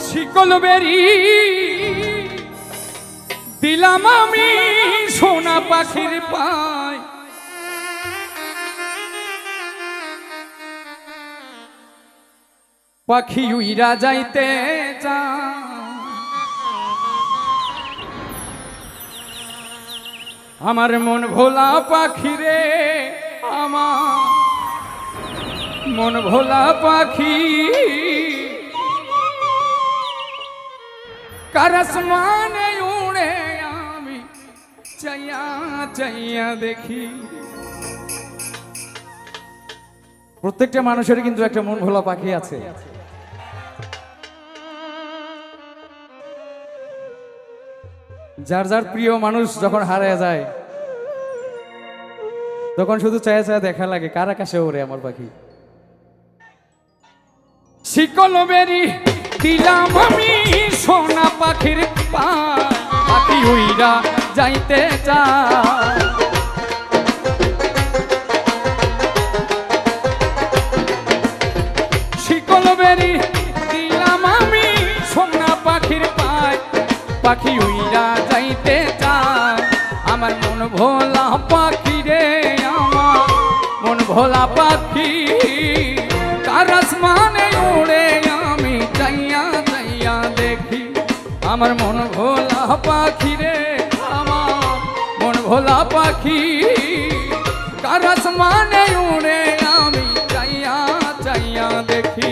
শিকল বেরি দিলাম আমি সোনা পাখির পায়, পাখি উইরা যাইতে চায়। আমার মন ভোলা পাখি রে, আমার মন ভোলা পাখি কার আসমানে উড়ে আমি চাইয়া চাইয়া দেখি। প্রত্যেকটা মানুষের কিন্তু একটা মন ভোলা পাখি আছে। যার যার প্রিয় মানুষ যখন হারিয়ে যায় তখন শুধু চায়া চায়া দেখা লাগে কার আকাশে ওরে আমার পাখি। শিকল বেরি দিলাম আমি সোনা পাখির পায়, পাখি উইরা যাইতে চায়। শিকল বেরি দিলাম আমি সোনা পাখির পায়, পাখি উইরা যাইতে চায়। আমার মন ভোলা পাখি রে, আমার মন ভোলা পাখি কার আসমানে উড়ে আমি চাইয়া চাইয়া দেখি। আমার মন ভোলা পাখি রে, আমার মন ভোলা পাখি কার আসমানে উড়ে আমি চাইয়া চাইয়া দেখি।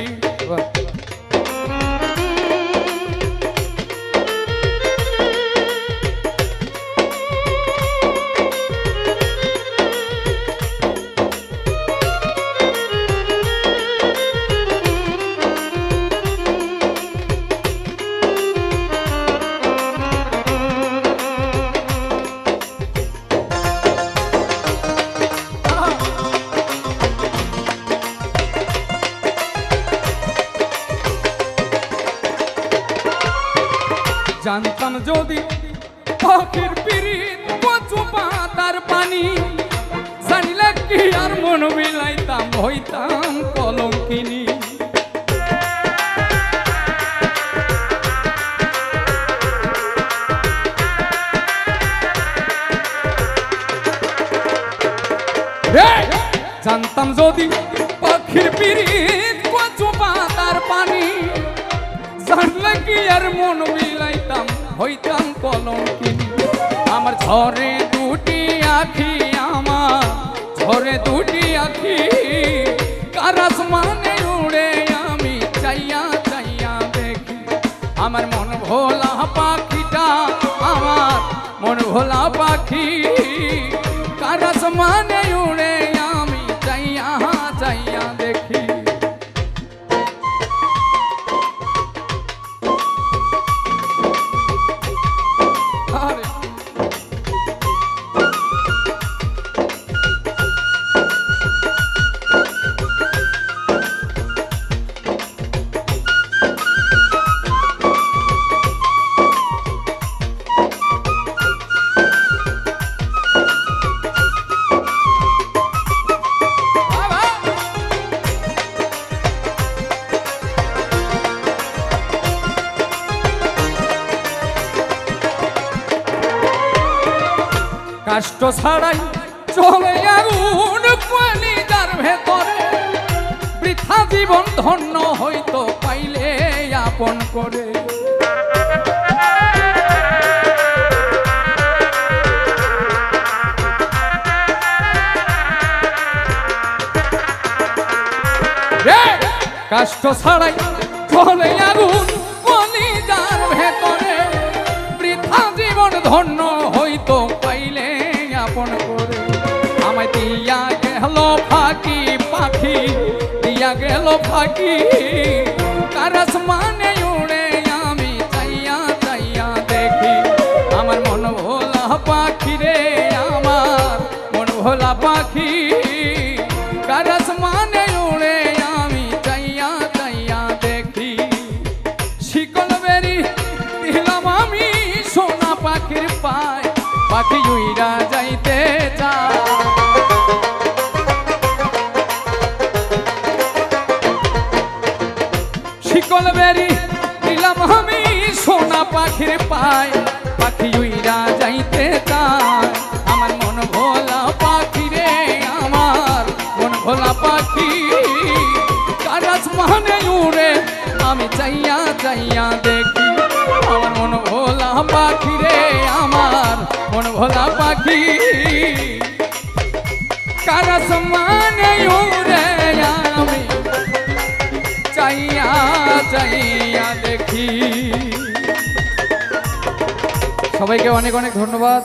জানতাম যদি পাখির পিরিত কচু পাতার পানি, জানিলে কি আর মন মিলাইতাম হইতাম কলঙ্কিনী। জানতাম যদি পাখির পিরিত কচু পাতার পানি, জানলে কি আর মন মিলাইতাম হইতাম কলঙ্কিনী। আমার ঝরে দুটি আখি, আমার ঝরে দুটি আখি কার আসমানে উড়ে আমি চাইয়া চাইয়া দেখি। আমার মন ভোলা পাখিটা, আমার মন ভোলা পাখি কার আসমানে উড়ে আমি চাইয়া চাইয়া দেখি। কষ্ট ছাড়াই চলে আগুন কলিজার ভেতরে, বৃথা জীবন ধন্য হইতো পাইলে আপন করে। কষ্ট ছাড়াই চলে আগুন কলিজার ভেতরে, বৃথা জীবন ধন্য হইতো পাইলে আপন করে। আমায় দিয়া গেল ফাঁকি পাখি, দিয়া গেল ফাঁকি কার আসমানে উড়ে আমি চাইয়া চাইয়া দেখি। আমার মন ভোলা পাখি রে, আমার মন ভোলা পাখি কার আসমানে উড়ে আমি চাইয়া চাইয়া দেখি। শিকল বেরি দিলাম আমি সোনা পাখির পায়, পাখি উইরা যাইতে চায়। শিকল বেরি দিলাম আমি সোনা পাখির পায়, পাখি উইরা যাইতে চায়। আমার মন ভোলা পাখি রে, আমার মন ভোলা পাখি, কার আসমানে উড়ে আমি চাইয়া চাইয়া দেখি। আমার মন ভোলা পাখি রে, আমার মন ভোলা পাখি, কার আসমানে উড়ে আমি চাইয়া চাইয়া দেখি। সবাইকে অনেক অনেক ধন্যবাদ।